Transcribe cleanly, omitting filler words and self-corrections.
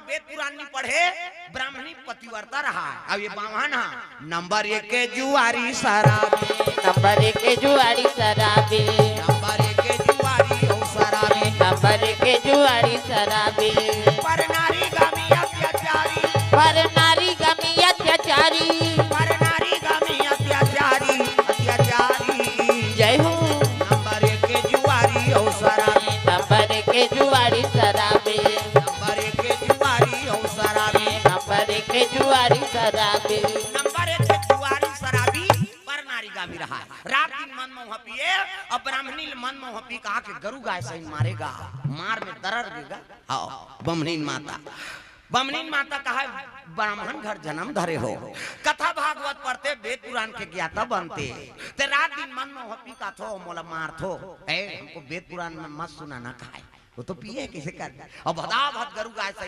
वेद पुराण नहीं पढ़े, ब्राह्मणी पतिव्रता रहा। अब ये बामन नंबर 1 के जुआरी शराबी, नंबर 1 के जुआरी शराबी, नंबर 1 के जुआरी हो शराबी, नंबर 1 के जुआरी शराबी, पर नारी गामी अत्याचारी, पर नारी गमी अत्याचारी, पर नारी गामी अत्याचारी, अत्याचारी। जय हो। नंबर 1 के जुआरी हो शराबी, नंबर 1 के जुआरी शराबी, नंबर 1 के जुआरी हो शराबी, नंबर 1 के जुआरी शराबी, नंबर 1 के जुआरी शराबी पर नारी गामी रहा है। रात दिन मन मोह पिए और ब्राह्मणी मन मोह पी कहा कि गरु गाय सही मारेगा, मार में दर्द देगा। हाँ ब्राह्मणी माता, ब्राह्मणी माता कहा ब्राह्मण घर जन्म धरे हो, कथा भागवत पढ़ते वेद पुराण के ज्ञाता बनते, ते रात दिन मन मोह पी का थो मोला मार थो। हमको वेद पुराण में मत सुना ना खाए, वो तो पिए कैसे कर और भदा भद गरु गाय सही